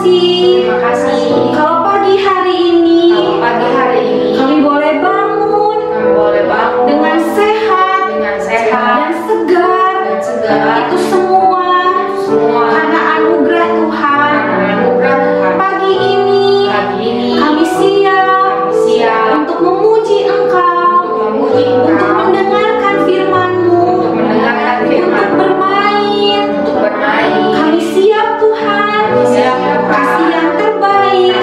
kasih. Terima kasih. Kalau pagi hari ini kami boleh bangun dengan sehat dan segar. Itu semua karena anugerah Tuhan. Pagi ini kami siap untuk memuji Engkau, untuk mendengarkan firman-Mu, untuk bermain. Kami siap Tuhan, kasih yang terbaik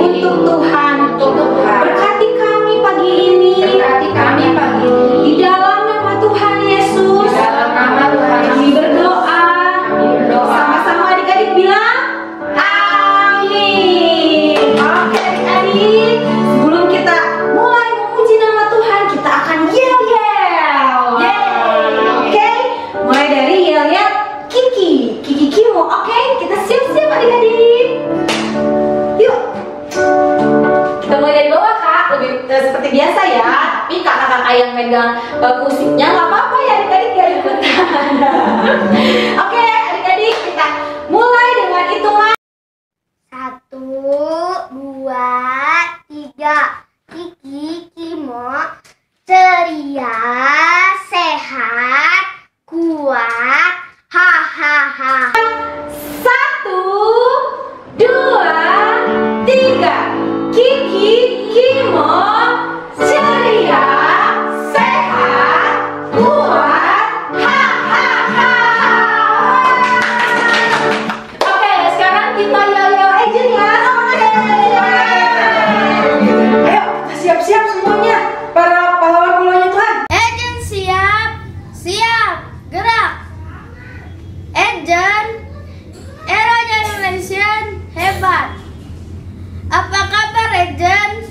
untuk Tuhan. Berkati kami pagi ini di dalam nama Tuhan Yesus. Kami berdoa. Sama-sama adik-adik bilang amin. Oke adik-adik, sebelum kita mulai memuji nama Tuhan, kita akan yel-yel. Oke, mulai dari yel-yel Kiki Kimo. Oke, kita siap-siap adik-adik. Yuk, kita mulai dari bawah Kak, lebih seperti biasa ya. Tapi kakak-kakak yang megang musiknya nggak apa-apa ya adik-adik ya ikutan. Oke adik-adik, kita mulai dengan hitungan 1, 2, 3. Kiki Kimo ceria, sehat, kuat, hahaha. 1, 2, 3. Kiki Kimo ceria, sehat, kuat, hahaha. Oke, sekarang kita yel-yel aja ya. Ayo, kita siap-siap semuanya. Para pahlawan-pahlawannya Tuhan. Agent siap, gerak. Agent, Era Generation hebat. Apa kabar Agent?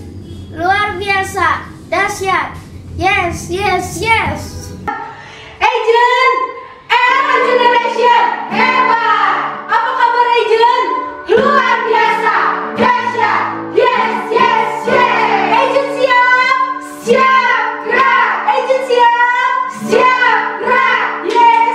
Luar biasa, dahsyat. Yes. Agent, Era Generation hebat. Apa kabar Agent? Luar biasa, dahsyat. Yes. Agent siap, gerak. Agent siap, gerak. Yes.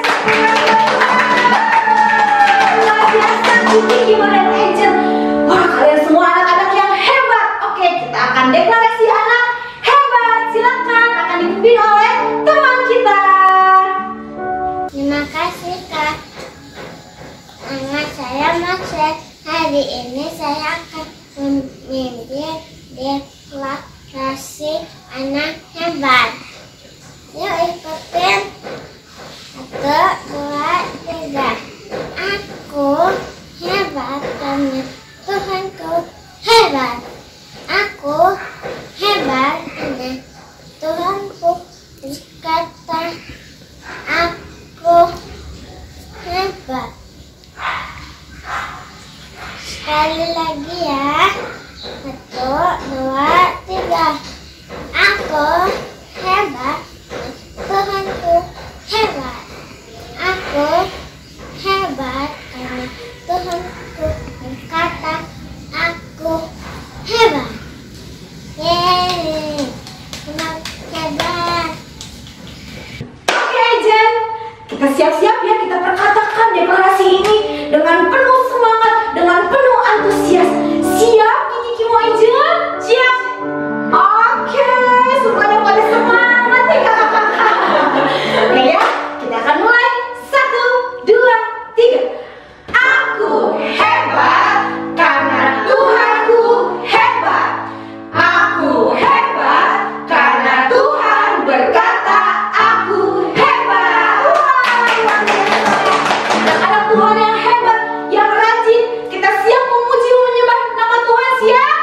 Luar biasa, Kiki, gimana Agent? Wah, kalian semua anak-anak yang hebat. Oke, kita akan deklarasi anak hebat. Silakan, akan dipimpin oleh teman kita. Terima kasih Kak. Nama saya Maxwell. Hari ini saya akan memimpin deklarasi anak hebat. Yuk ikutin. 1, 2, 3. Aku hebat karena Tuhanku hebat. Aku hebat karena Tuhanku berkata. Aku hebat. Sekali lagi ya. 1, 2, 3. Aku hebat. Tuhanku hebat. Aku hebat karena Tuhanku berkata aku hebat. Yeay, Tuhan hebat. Oke Agent, kita siap-siap ya, kita perkatakan deklarasi ini dengan penuh semangat, dengan penuh antusias. Siap Kiki Kimo Agent? Siap. Oke, semuanya pada semangat ya kakak-kakak. Oke ya, kita akan mulai. 1, 2, 3. Aku hebat karena Tuhanku hebat. Aku hebat karena Tuhan berkata aku hebat. Anak-anak Tuhan yang hebat, yang rajin, kita siap memuji menyembah nama Tuhan. Siap?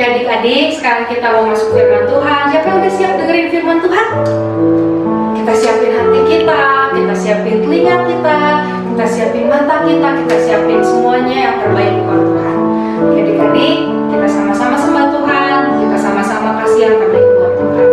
Oke adik-adik, sekarang kita mau masuk firman Tuhan. Siapa yang udah siap dengerin firman Tuhan? Kita siapin hati kita siapin telinga kita siapin mata kita siapin semuanya yang terbaik buat Tuhan. Oke adik-adik, kita sama-sama sembah Tuhan, kita sama-sama kasih yang terbaik buat Tuhan.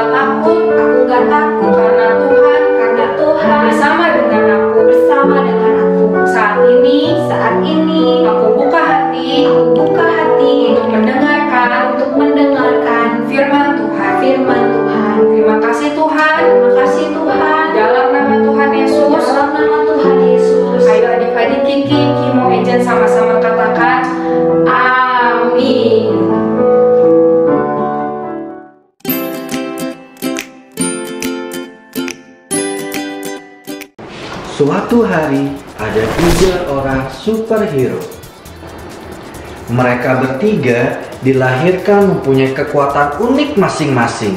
nggak takut karena Tuhan bersama dengan aku. Saat ini aku buka hati untuk mendengarkan firman Tuhan. Terima kasih Tuhan. Dalam nama Tuhan Yesus. Ayo adik-adik Kiki, Kimo, Ejen sama-sama katakan amin. Suatu hari ada 3 orang superhero. Mereka bertiga dilahirkan mempunyai kekuatan unik masing-masing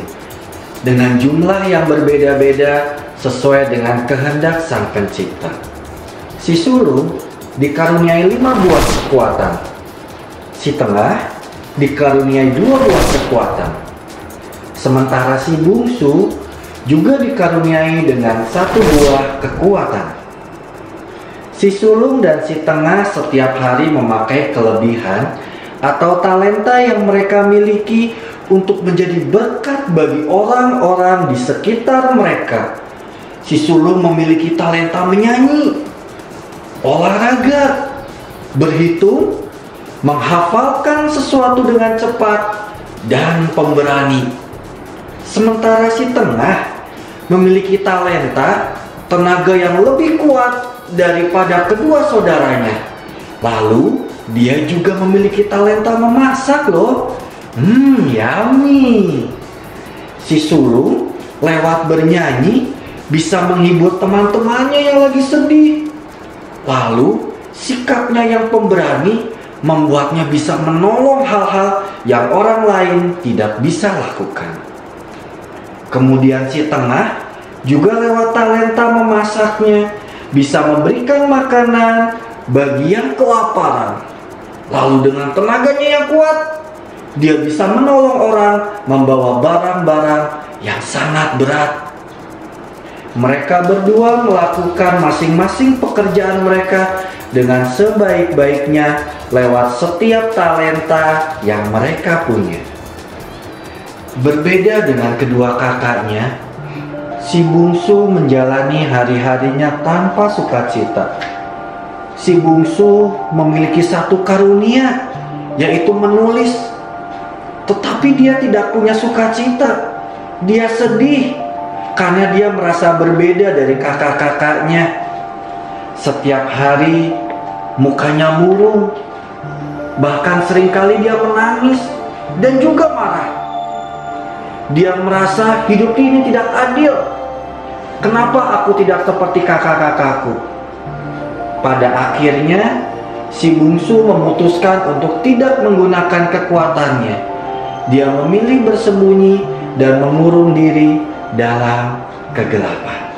dengan jumlah yang berbeda-beda sesuai dengan kehendak Sang Pencipta. Si sulung dikaruniai 5 buah kekuatan. Si tengah dikaruniai 2 buah kekuatan. Sementara si bungsu juga dikaruniai dengan 1 buah kekuatan. Si sulung dan si tengah setiap hari memakai kelebihan atau talenta yang mereka miliki untuk menjadi berkat bagi orang-orang di sekitar mereka. Si sulung memiliki talenta menyanyi, olahraga, berhitung, menghafalkan sesuatu dengan cepat, dan pemberani. Sementara si tengah memiliki talenta tenaga yang lebih kuat daripada kedua saudaranya. Lalu dia juga memiliki talenta memasak loh. Yummy. Si sulung lewat bernyanyi bisa menghibur teman-temannya yang lagi sedih. Lalu sikapnya yang pemberani membuatnya bisa menolong hal-hal yang orang lain tidak bisa lakukan. Kemudian si tengah juga lewat talenta memasaknya bisa memberikan makanan bagi yang kelaparan. Lalu dengan tenaganya yang kuat, dia bisa menolong orang membawa barang-barang yang sangat berat. Mereka berdua melakukan masing-masing pekerjaan mereka dengan sebaik-baiknya lewat setiap talenta yang mereka punya. Berbeda dengan kedua kakaknya, si bungsu menjalani hari-harinya tanpa sukacita. Si bungsu memiliki 1 karunia, yaitu menulis. Tetapi dia tidak punya sukacita. Dia sedih karena dia merasa berbeda dari kakak-kakaknya. Setiap hari mukanya murung. Bahkan seringkali dia menangis dan juga marah. Dia merasa hidup ini tidak adil. Kenapa aku tidak seperti kakak-kakakku? Pada akhirnya, si bungsu memutuskan untuk tidak menggunakan kekuatannya. Dia memilih bersembunyi dan mengurung diri dalam kegelapan.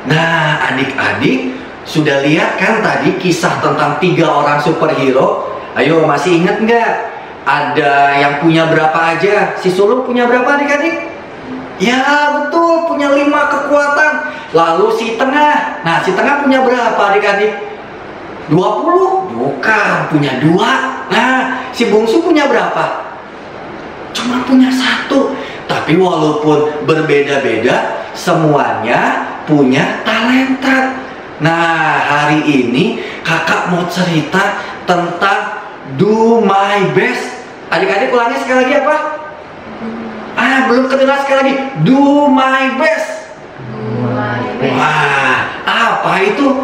Nah, adik-adik, sudah lihat kan tadi kisah tentang 3 orang superhero? Ayo, masih ingat nggak? Ada yang punya berapa aja? Si sulung punya berapa adik-adik? Ya betul, punya 5 kekuatan. Lalu si tengah, nah si tengah punya berapa adik-adik? 20? Bukan, punya 2. Nah, si bungsu punya berapa? Cuma punya 1. Tapi walaupun berbeda-beda, semuanya punya talenta. Nah, hari ini kakak mau cerita tentang do my best. Adik-adik ulangi sekali lagi apa? Belum kedengar sekali lagi. Do my best. Wah, apa itu?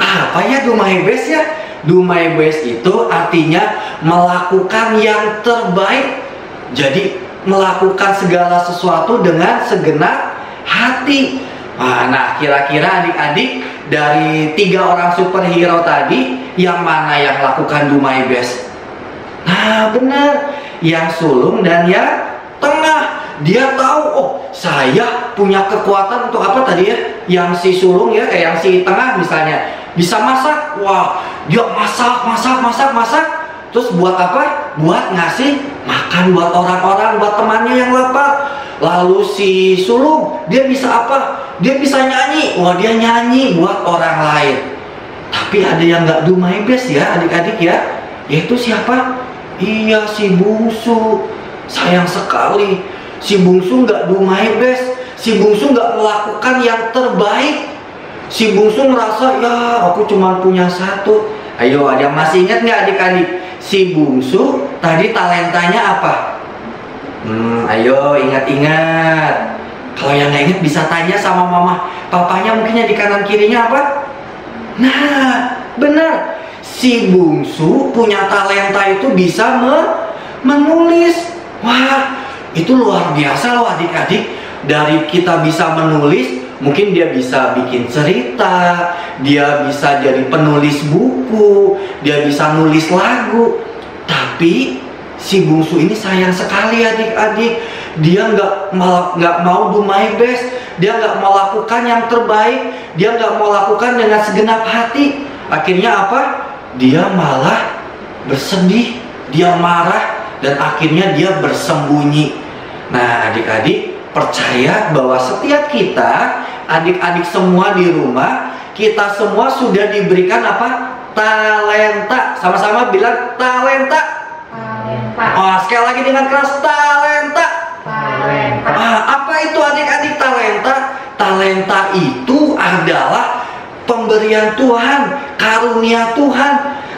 Apa ya do my best ya? Do my best itu artinya melakukan yang terbaik. Jadi melakukan segala sesuatu dengan segenap hati. Nah, kira-kira adik-adik dari 3 orang superhero tadi, yang mana yang lakukan do my best? Nah, benar, yang sulung dan yang tengah. Dia tahu, oh saya punya kekuatan untuk apa tadi ya? Yang si sulung ya, kayak yang si tengah misalnya bisa masak. Wah, dia masak. Terus buat apa? Buat ngasih makan buat orang-orang, buat temannya yang lapar. Lalu si sulung, dia bisa apa? Dia bisa nyanyi. Wah, dia nyanyi buat orang lain. Tapi ada yang nggak do my best ya adik-adik ya. Yaitu siapa? Iya, si bungsu. Sayang sekali, si bungsu nggak do my best, si bungsu nggak melakukan yang terbaik, si bungsu merasa ya aku cuma punya satu. Ayo, ada yang masih ingat nggak adik-adik? Si bungsu tadi talentanya apa? Ayo ingat-ingat. Kalau yang nggak ingat bisa tanya sama mama papanya, mungkinnya di kanan kirinya apa? Nah, benar. Si bungsu punya talenta itu bisa menulis. Wah, itu luar biasa loh adik-adik. Dari kita bisa menulis, mungkin dia bisa bikin cerita, dia bisa jadi penulis buku, dia bisa nulis lagu. Tapi si bungsu ini sayang sekali adik-adik. Dia nggak mau do my best, dia nggak mau lakukan yang terbaik, dia nggak mau lakukan dengan segenap hati. Akhirnya apa? Dia malah bersedih, dia marah, dan akhirnya dia bersembunyi. Nah adik-adik, percaya bahwa setiap kita, adik-adik semua di rumah, kita semua sudah diberikan apa? Talenta. Sama-sama bilang talenta. Talenta. Oh, sekali lagi dengan keras, talenta. Talenta. Apa itu adik-adik talenta? Talenta itu adalah pemberian Tuhan, karunia Tuhan.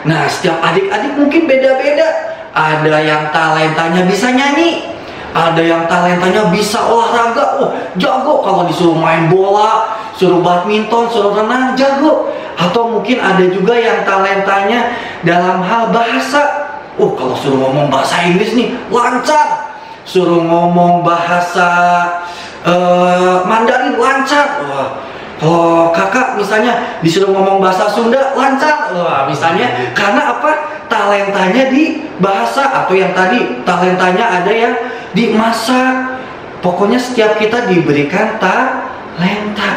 Nah, setiap adik-adik mungkin beda-beda. Ada yang talentanya bisa nyanyi, ada yang talentanya bisa olahraga. Oh, jago kalau disuruh main bola, suruh badminton, suruh renang, jago. Atau mungkin ada juga yang talentanya dalam hal bahasa. Oh, kalau suruh ngomong bahasa Inggris nih, lancar. Suruh ngomong bahasa Mandarin, lancar. Wah, kalau kakak misalnya disuruh ngomong bahasa Sunda, lancar. Wah, misalnya karena apa? Talentanya di bahasa, atau yang tadi talentanya ada yang di masak. Pokoknya setiap kita diberikan talenta.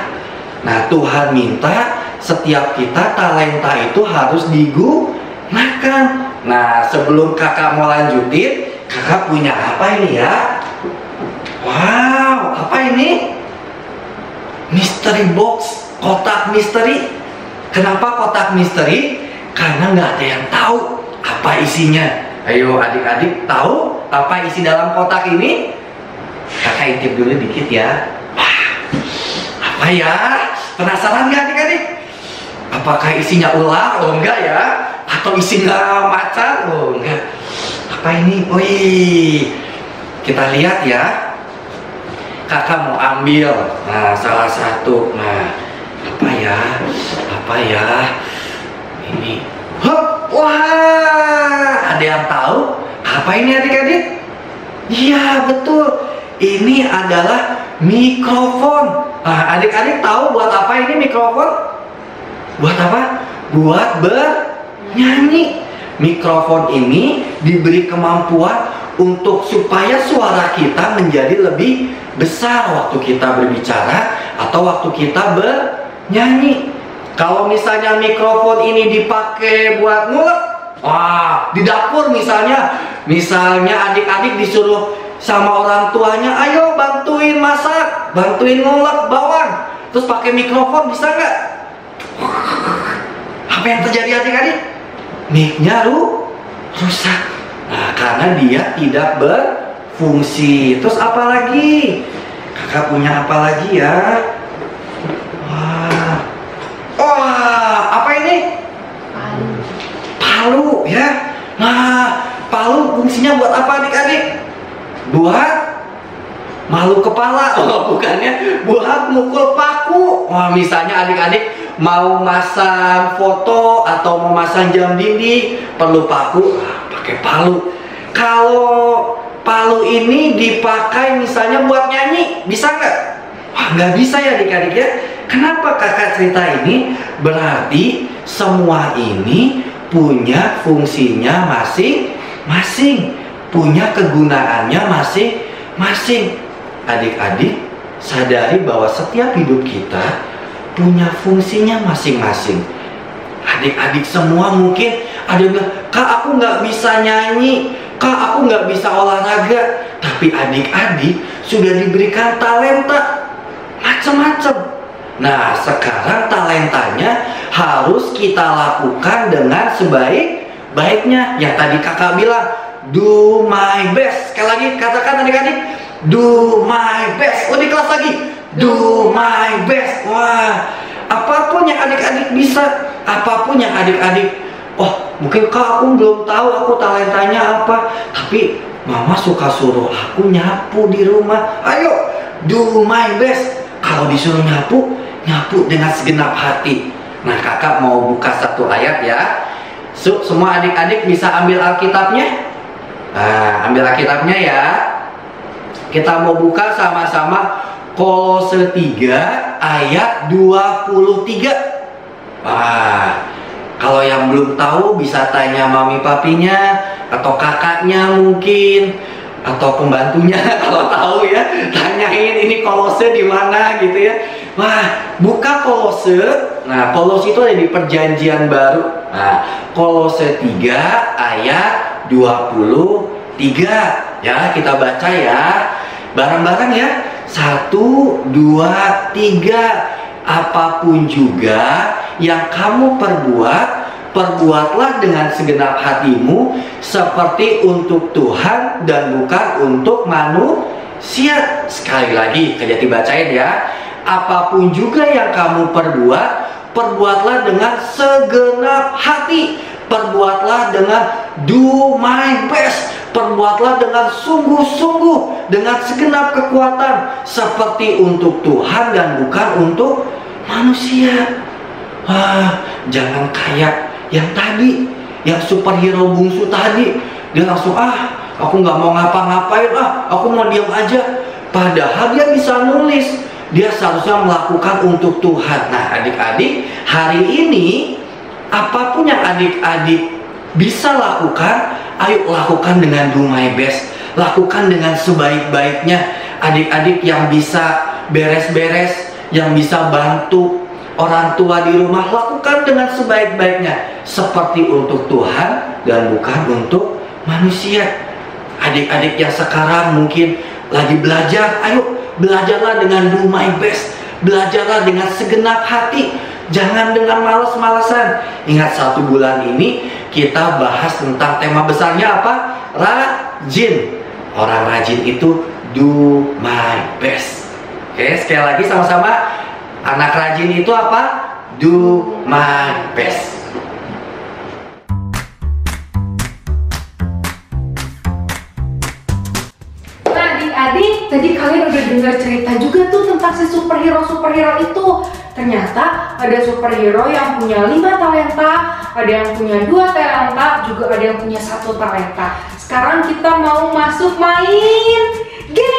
Nah, Tuhan minta setiap kita talenta itu harus digunakan. Nah, sebelum kakak mau lanjutin, kakak punya apa ini ya? Wow, apa ini? Mystery box, kotak misteri. Kenapa kotak misteri? Karena nggak ada yang tahu apa isinya. Ayo adik-adik, tahu apa isi dalam kotak ini? Kakak intip dulu dikit ya. Wah, apa ya? Penasaran nggak adik-adik? Apakah isinya ular? Oh enggak ya. Atau isinya macan? Oh enggak. Apa ini? Wih, kita lihat ya. Kakak mau ambil. Nah, salah satu. Nah, apa ya? Apa ya? Ini. Hop, wah, ada yang tahu? Apa ini adik-adik? Iya, betul. Ini adalah mikrofon. Nah, adik-adik tahu buat apa ini mikrofon? Buat apa? Buat bernyanyi. Mikrofon ini diberi kemampuan untuk supaya suara kita menjadi lebih besar waktu kita berbicara atau waktu kita bernyanyi. Kalau misalnya mikrofon ini dipakai buat ngulek, wah, di dapur misalnya adik-adik disuruh sama orang tuanya, ayo bantuin masak, bantuin ngulek bawang, terus pakai mikrofon, bisa nggak? Apa yang terjadi adik-adik? Mic-nya rusak. Nah, karena dia tidak berfungsi. Terus apa lagi? Kakak punya apa lagi ya? Wah, apa ini? Palu ya. Nah, palu fungsinya buat apa adik-adik? Buat malu kepala. Oh, bukannya buat mukul paku. Wah, misalnya adik-adik mau masang foto atau mau masang jam dinding, perlu paku, pakai palu. Kalau palu ini dipakai misalnya buat nyanyi, bisa nggak? Wah, nggak bisa ya adik-adik ya. Kenapa kakak cerita ini? Berarti semua ini punya fungsinya masing-masing, punya kegunaannya masing-masing. Adik-adik sadari bahwa setiap hidup kita punya fungsinya masing-masing. Adik-adik semua mungkin ada yang bilang, Kak aku nggak bisa nyanyi, Kak aku nggak bisa olahraga. Tapi adik-adik sudah diberikan talenta macam-macam. Nah, sekarang talentanya harus kita lakukan dengan sebaik-baiknya. Yang tadi kakak bilang, do my best. Sekali lagi katakan adik-adik, Do my best. Lebih kelas lagi. Do my best. Wah, apapun yang adik-adik bisa, apapun yang adik-adik. Oh, mungkin Kak aku belum tahu aku talentanya apa, tapi Mama suka suruh aku nyapu di rumah. Ayo, do my best. Kalau disuruh nyapu, nyapu dengan segenap hati. Nah, kakak mau buka satu ayat ya. Semua adik-adik bisa ambil Alkitabnya. Nah, ambil Alkitabnya ya. Kita mau buka sama-sama Kolose 3 ayat 23. Kalau yang belum tahu bisa tanya mami papinya atau kakaknya mungkin atau pembantunya kalau tahu ya, tanyain ini Kolose di mana gitu ya. Wah, buka Kolose. Nah, Kolose itu ada di Perjanjian Baru. Nah, Kolose 3 ayat 23. Ya, kita baca ya. Bareng-bareng ya. 1, 2, 3. Apapun juga yang kamu perbuat, perbuatlah dengan segenap hatimu seperti untuk Tuhan dan bukan untuk manusia. Sekali lagi, kita dibacain ya. Apapun juga yang kamu perbuat, perbuatlah dengan segenap hati. Perbuatlah dengan do my best. Perbuatlah dengan sungguh-sungguh, dengan segenap kekuatan, seperti untuk Tuhan dan bukan untuk manusia. Wah, jangan kayak yang tadi, yang superhero bungsu tadi. Dia langsung, aku nggak mau ngapa-ngapain, aku mau diam aja. Padahal dia bisa nulis. Dia seharusnya melakukan untuk Tuhan. Nah, adik-adik, hari ini apapun yang adik-adik bisa lakukan, ayo lakukan dengan do my best. Lakukan dengan sebaik-baiknya. Adik-adik yang bisa beres-beres, yang bisa bantu orang tua di rumah, lakukan dengan sebaik-baiknya, seperti untuk Tuhan dan bukan untuk manusia. Adik-adik yang sekarang mungkin lagi belajar, ayo belajarlah dengan do my best. Belajarlah dengan segenap hati. Jangan dengan malas-malasan. Ingat, 1 bulan ini kita bahas tentang tema besarnya apa? Rajin. Orang rajin itu do my best. Oke, sekali lagi sama-sama. Anak rajin itu apa? Do my best. Adik, tadi kalian udah dengar cerita juga tuh tentang si superhero itu. Ternyata ada superhero yang punya 5 talenta, ada yang punya 2 talenta, juga ada yang punya 1 talenta. Sekarang kita mau masuk main game.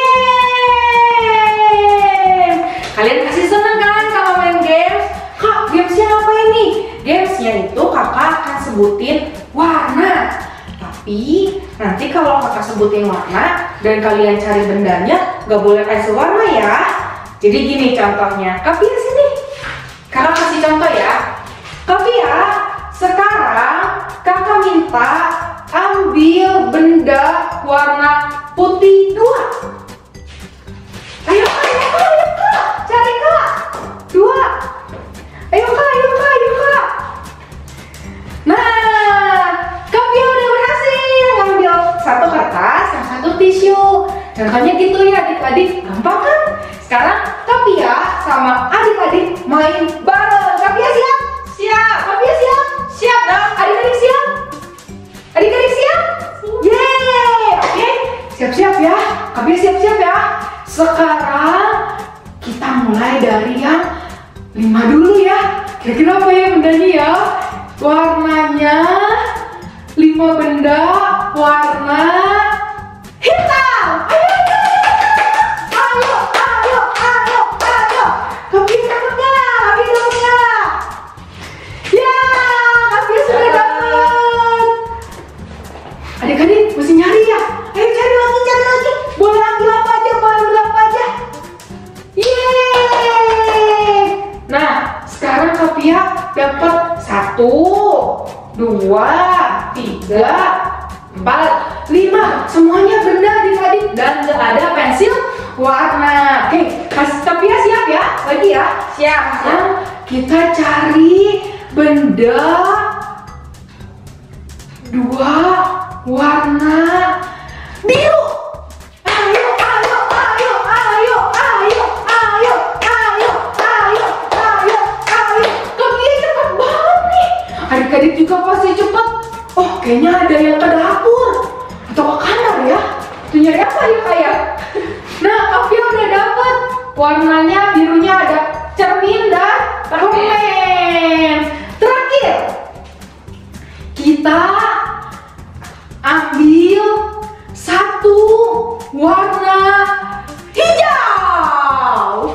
Kalian pasti seneng kan kalau main games? Kak, gamesnya apa ini? Gamesnya itu kakak akan sebutin warna. Tapi nanti kalau kakak sebutin warna dan kalian cari bendanya, gak boleh kasih warna ya. Jadi gini contohnya, Kak Pia sini. Kakak kasih contoh ya. Kak Pia, sekarang kakak minta ambil benda warna putih 2. Ayo kak, cari kak. 2. Ayo kak. Nah, Kak Pia udah berhasil ngambil 1 kertas, yang 1 tisu. Contohnya gitu ya adik-adik, gampang kan? Sekarang Kak Pia sama adik-adik main bareng. Kak Pia siap? Siap. Kak Pia siap? Siap dong. Adik-adik siap? Adik-adik siap? Yeay. Oke, siap-siap ya. Kak Pia siap-siap ya. Sekarang kita mulai dari yang 5 dulu ya. Kira-kira apa ya bendanya ya? Warnanya 5 benda warna hitam. Ayo. Kak Pia dapat nggak? Ya, Kak Pia sudah dapat. Adik-adik mesti nyari ya. Ayo cari lagi. Boleh ambil apa aja. Yeay. Nah, sekarang Kak Pia dapat 1, 2, 3, 4, 5. Semuanya benda adik-adik dan gak ada pensil warna. Oke, Kak Pia siap ya? Lagi ya? Siap. Nah, kita cari benda 2 warna biru. Ayo. Kayaknya ada yang ke dapur atau ke kamar ya. Tuh nyari apa ya kayak? Nah, Kavia udah dapet. Warnanya birunya ada cermin dan permen. Terakhir, kita ambil satu warna hijau.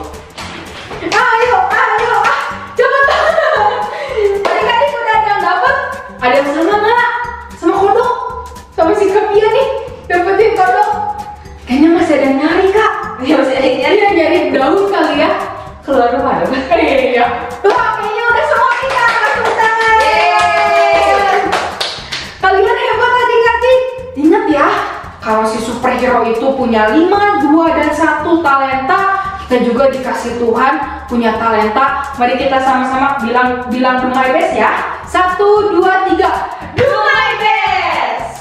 Ayo, cepetan. Adik-adik udah ada yang dapet? Ada yang sama nggak? Sama kodok? Sama si Kavia nih, dapetin kodok. Kayaknya masih ada yang nyari, Kak. Ya masih ada yang nyari. Iya, nyari daun kali ya. Keluar rumah dong. Iya. Wah, kayaknya udah semua kita. Tepuk tangan. Kalian hebat adik-adik. Ingat ya, kalau si superhero itu punya 5, 2, dan 1 talenta, kita juga dikasih Tuhan punya talenta. Mari kita sama-sama bilang do my best ya. 1, 2, 3. Do my best.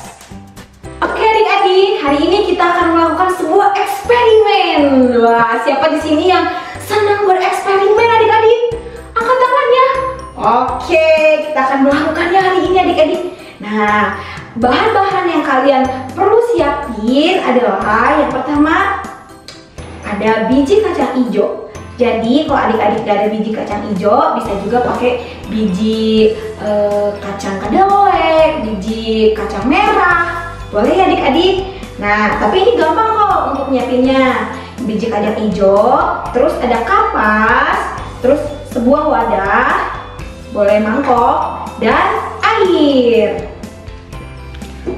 Oke adik-adik, hari ini kita akan melakukan sebuah eksperimen. Wah, siapa di sini yang senang bereksperimen adik-adik? Angkat tangannya. Oke, kita akan melakukannya hari ini adik-adik. Nah, bahan-bahan yang kalian perlu siapin adalah yang pertama ada biji kacang hijau. Jadi kalau adik-adik gak ada biji kacang hijau, bisa juga pakai biji kacang kedelai, biji kacang merah. Boleh ya adik-adik. Nah, tapi ini gampang kok untuk nyiapinnya. Biji kacang hijau, terus ada kapas, terus sebuah wadah, boleh mangkok, dan air.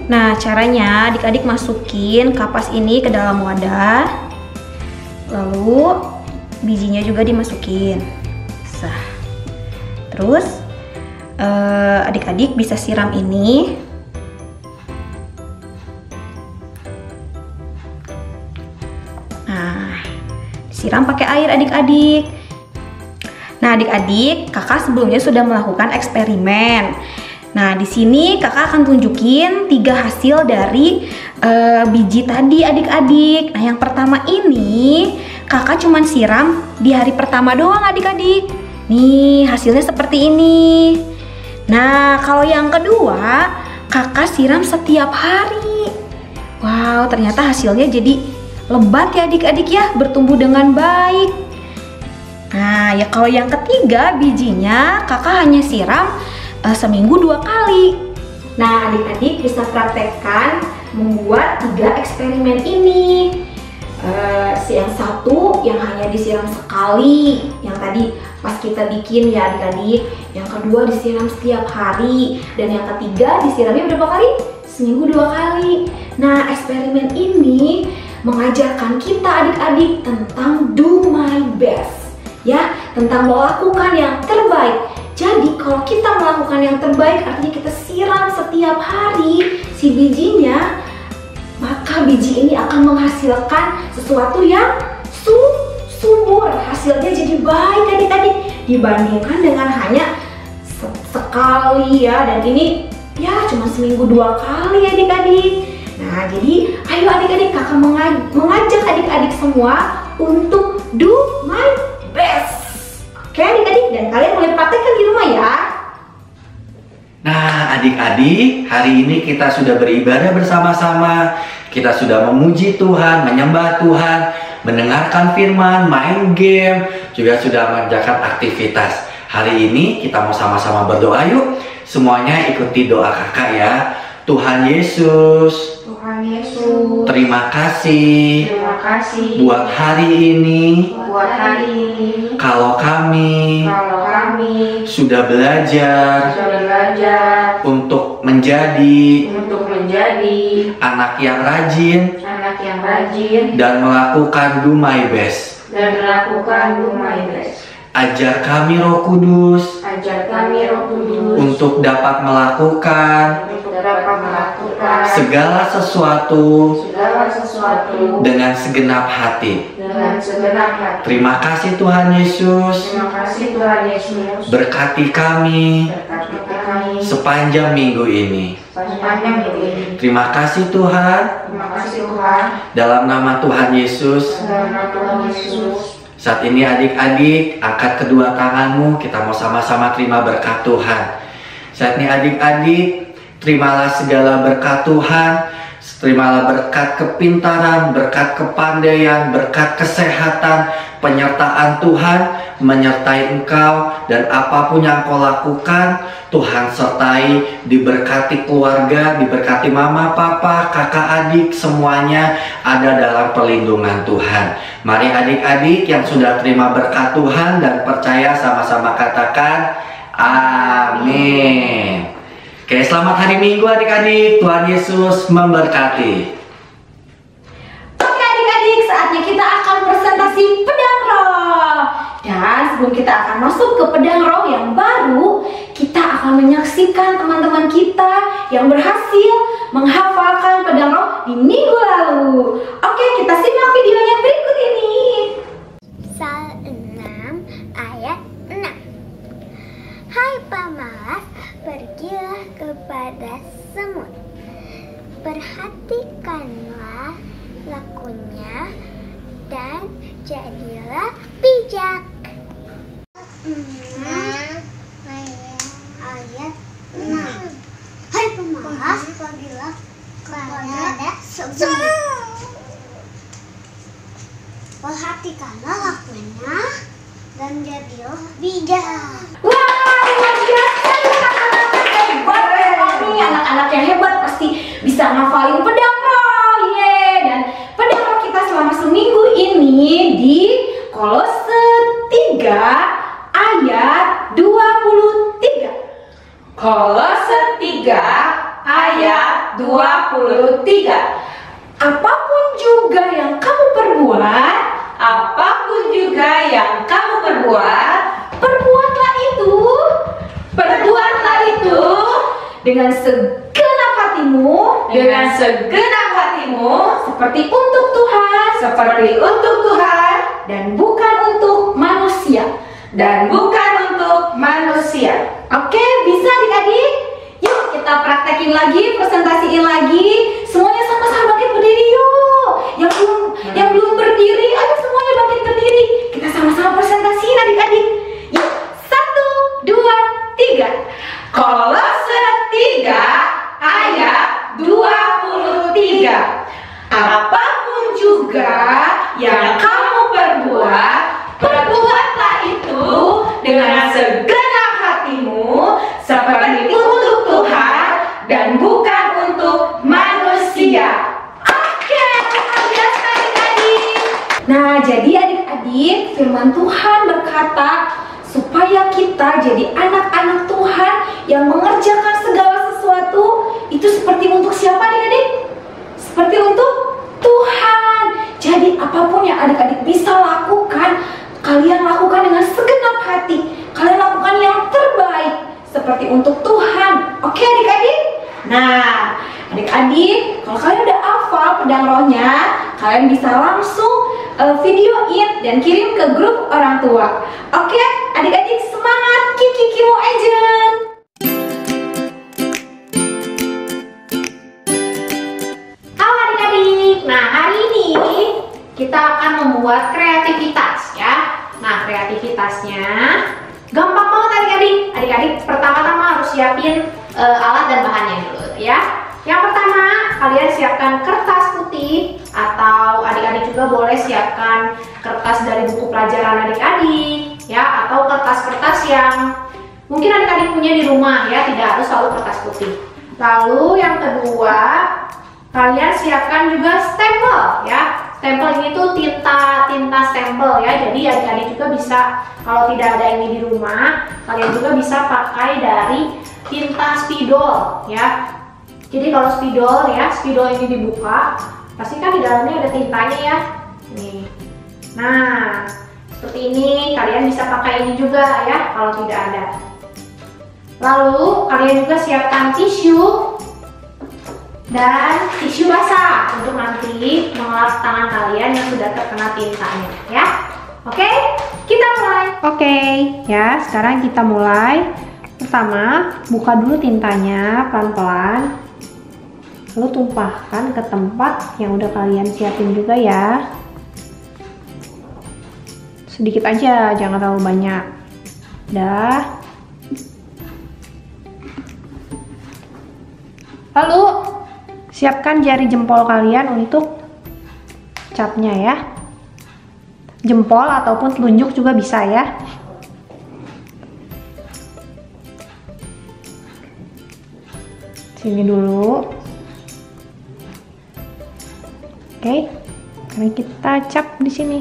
Nah, caranya adik-adik masukin kapas ini ke dalam wadah. Lalu bijinya juga dimasukin. Terus adik-adik bisa siram ini. Nah, siram pakai air adik-adik. Nah, adik-adik, kakak sebelumnya sudah melakukan eksperimen. Nah, di sini kakak akan tunjukin 3 hasil dari biji tadi adik-adik. Nah, yang pertama ini kakak cuman siram di hari pertama doang adik-adik. Nih, hasilnya seperti ini. Nah, kalau yang kedua kakak siram setiap hari. Wow, ternyata hasilnya jadi lebat ya adik-adik ya, bertumbuh dengan baik. Nah, ya kalau yang ketiga bijinya kakak hanya siram seminggu 2 kali. Nah, adik-adik bisa praktekkan membuat 3 eksperimen ini. Yang satu yang hanya disiram sekali, yang tadi pas kita bikin ya adik-adik. Yang kedua disiram setiap hari, dan yang ketiga disiramnya berapa kali? Seminggu 2 kali. Nah, eksperimen ini mengajarkan kita adik-adik tentang do my best, ya, tentang melakukan yang terbaik. Jadi kalau kita melakukan yang terbaik, artinya kita siram setiap hari si bijinya, maka biji ini akan menghasilkan sesuatu yang subur. Hasilnya jadi baik adik-adik, dibandingkan dengan hanya sekali ya, dan ini ya cuma seminggu 2 kali adik-adik. Nah, jadi ayo adik-adik, kakak mengajak adik-adik semua untuk do my best. Oke adik-adik, dan kalian boleh praktekkan di rumah ya. Nah, adik-adik, hari ini kita sudah beribadah bersama-sama. Kita sudah memuji Tuhan, menyembah Tuhan, mendengarkan firman, main game, juga sudah mengerjakan aktivitas. Hari ini kita mau sama-sama berdoa yuk. Semuanya ikuti doa kakak ya. Tuhan Yesus, terima kasih buat hari ini. Kalau kami sudah belajar untuk menjadi anak yang rajin dan melakukan do my best. Ajar kami Roh Kudus untuk dapat melakukan segala sesuatu dengan segenap hati. Terima kasih Tuhan Yesus. Berkati kami sepanjang minggu ini. Terima kasih Tuhan. Dalam nama Tuhan Yesus. Saat ini adik-adik, angkat kedua tanganmu, kita mau sama-sama terima berkat Tuhan. Saat ini adik-adik, Terimalah segala berkat Tuhan. Terimalah berkat kepintaran, berkat kepandaian, berkat kesehatan, penyertaan Tuhan menyertai engkau, dan apapun yang kau lakukan, Tuhan sertai. Diberkati keluarga, diberkati mama, papa, kakak, adik, semuanya ada dalam perlindungan Tuhan. Mari adik-adik yang sudah terima berkat Tuhan dan percaya, sama-sama katakan amin. Oke, selamat hari Minggu adik-adik. Tuhan Yesus memberkati. Oke adik-adik, saatnya kita akan presentasi pedang roh. Dan sebelum kita akan masuk ke pedang roh yang baru, kita akan menyaksikan teman-teman kita yang berhasil menghafalkan pedang roh di minggu lalu. Oke, kita simak videonya berikut ini. Sal 6 ayat 6. Hai pemalas, pergilah kepada semut. Perhatikanlah lakunya dan jadilah bijak. Ayat 6. Hai pemalas, pergilah kepada semut. Perhatikanlah lakunya dan jadilah bijak. Wah, luar biasa. Hebat sekali, anak-anak yang hebat pasti bisa ngafalin pedang roh. Dan pedang roh kita selama seminggu ini di Kolose 3 ayat 23. Kolose 3 ayat 23. Apapun juga yang kamu perbuat, Apapun juga yang kamu perbuat, perbuatlah itu dengan segenap hatimu, seperti untuk Tuhan, dan bukan untuk manusia. Oke, bisa adik-adik? Yuk kita praktekin lagi, presentasiin lagi. Semuanya sama-sama bangkit berdiri yuk. Yang belum berdiri, ayo semuanya bangkit berdiri. Kita sama-sama presentasiin adik-adik. Yuk, 1, 2, 3. Kolose 3 ayat 23. Apapun juga yang kamu perbuat, perbuatlah itu dengan segenap hatimu, seperti untuk Tuhan dan bukan untuk manusia. Oke, luar biasa adik-adik. Nah, jadi adik-adik, firman Tuhan berkata supaya kita jadi anak-anak Tuhan yang mengerjakan segala sesuatu itu seperti untuk siapa adik-adik? Seperti untuk Tuhan. Jadi apapun yang adik-adik bisa lakukan, kalian lakukan dengan segenap hati. Kalian lakukan yang terbaik seperti untuk Tuhan. Oke adik-adik? Nah, adik-adik, kalau kalian udah hafal pedang rohnya, kalian bisa langsung videoin dan kirim ke grup orang tua. Oke, adik-adik semangat, Kiki Kimo Agent. Halo adik-adik. Nah, hari ini kita akan membuat kreativitas ya. Nah, kreativitasnya gampang banget adik-adik. Adik-adik pertama-tama harus siapin alat dan bahannya dulu ya. Yang pertama, kalian siapkan kertas putih atau adik-adik juga boleh siapkan kertas dari buku pelajaran adik-adik ya, atau kertas-kertas yang mungkin adik-adik punya di rumah ya, tidak harus selalu kertas putih. Lalu yang kedua, kalian siapkan juga stempel ya. Stempel ini tuh tinta stempel ya. Jadi adik-adik juga bisa, kalau tidak ada ini di rumah, kalian juga bisa pakai dari tinta spidol ya. Jadi kalau spidol ya, spidol ini dibuka, pasti kan di dalamnya ada tintanya ya. Nih. Nah, seperti ini kalian bisa pakai ini juga ya kalau tidak ada. Lalu kalian juga siapkan tisu dan tisu basah untuk nanti mengelap tangan kalian yang sudah terkena tintanya ya. Oke, kita mulai. Oke, ya sekarang kita mulai. Pertama, buka dulu tintanya pelan-pelan. Lalu tumpahkan ke tempat yang udah kalian siapin juga ya. Sedikit aja, jangan terlalu banyak. Dah. Lalu siapkan jari jempol kalian untuk catnya ya. Jempol ataupun telunjuk juga bisa ya. Sini dulu. Oke. Sekarang kita cap di sini.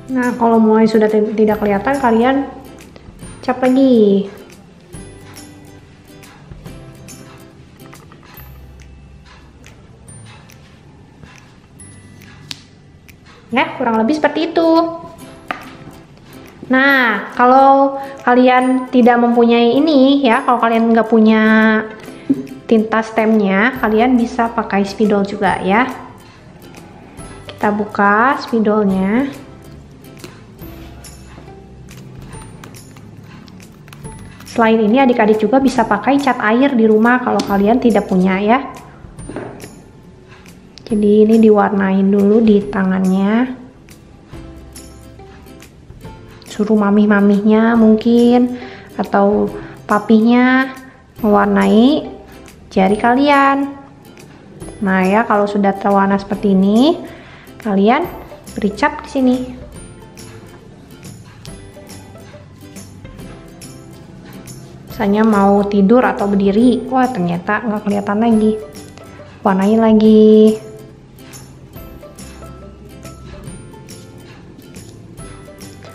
Nah, kalau mulai sudah tidak kelihatan, kalian cap lagi. Ya, kurang lebih seperti itu. Nah, kalau kalian tidak mempunyai ini ya, kalau kalian nggak punya tinta stemnya, kalian bisa pakai spidol juga ya. Kita buka spidolnya. Selain ini, adik-adik juga bisa pakai cat air di rumah kalau kalian tidak punya ya. Jadi ini diwarnain dulu di tangannya. Suruh mamih-mamihnya mungkin atau papinya mewarnai jari kalian. Nah ya, kalau sudah terwarna seperti ini, kalian beri cap di sini. Misalnya mau tidur atau berdiri, wah ternyata nggak kelihatan lagi. Warnain lagi.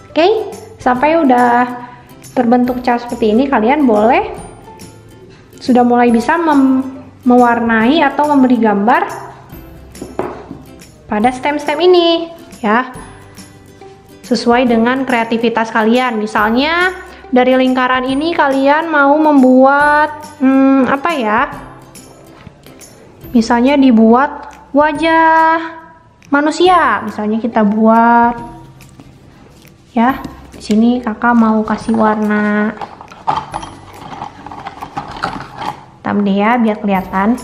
Oke, sampai udah terbentuk cap seperti ini, kalian boleh sudah mulai bisa mewarnai atau memberi gambar pada stem-stem ini ya, sesuai dengan kreativitas kalian. Misalnya dari lingkaran ini kalian mau membuat apa ya? Misalnya dibuat wajah manusia, misalnya kita buat ya. Di sini kakak mau kasih warna hitam deh ya, biar kelihatan.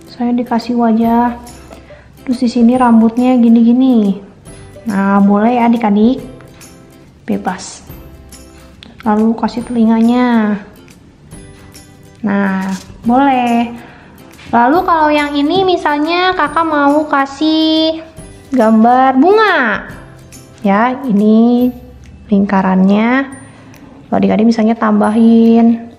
Saya dikasih wajah, terus di sini rambutnya gini-gini. Nah, boleh ya adik-adik, bebas. Lalu kasih telinganya. Nah, boleh. Lalu kalau yang ini misalnya kakak mau kasih gambar bunga. Ya, ini lingkarannya. Kalau adik-adik misalnya tambahin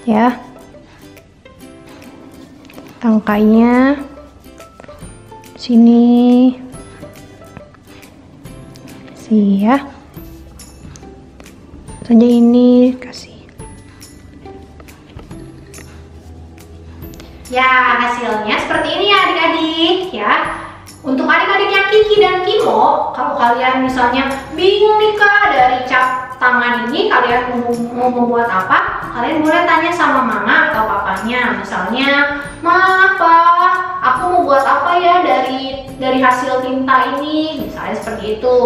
ya, tangkainya sini sih ya, saja ini kasih ya. Hasilnya seperti ini ya adik-adik ya. Untuk adik-adik yang Kiki dan Kimo, kalau kalian misalnya bingung nih Kak, dari cap tangan ini kalian mau membuat apa, kalian boleh tanya sama mama atau papanya. Misalnya, "Ma, Pak, aku mau buat apa ya dari hasil tinta ini?" Misalnya seperti itu.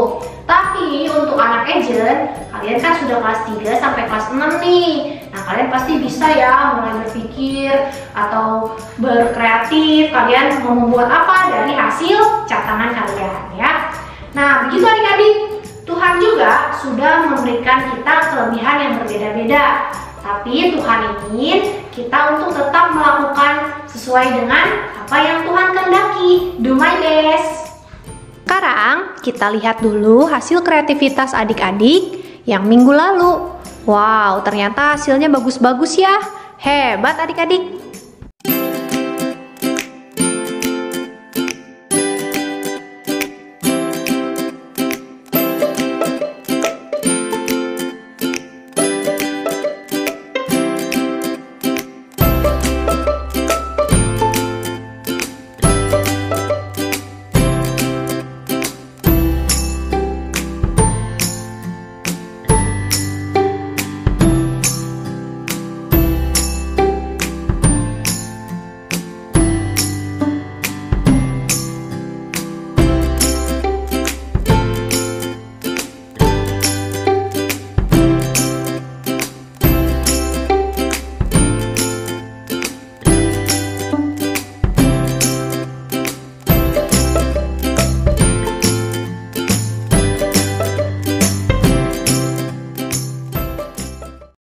Tapi untuk anak agent, kalian kan sudah kelas 3 sampai kelas 6 nih. Nah, kalian pasti bisa ya mulai berpikir atau berkreatif, kalian mau membuat apa dari hasil cat tangan kalian ya. Nah, begitu adik-adik, Tuhan juga sudah memberikan kita kelebihan yang berbeda-beda. Tapi Tuhan ingin kita untuk tetap melakukan sesuai dengan apa yang Tuhan kehendaki. Do my best. Sekarang kita lihat dulu hasil kreativitas adik-adik yang minggu lalu. Wow, ternyata hasilnya bagus-bagus ya. Hebat adik-adik.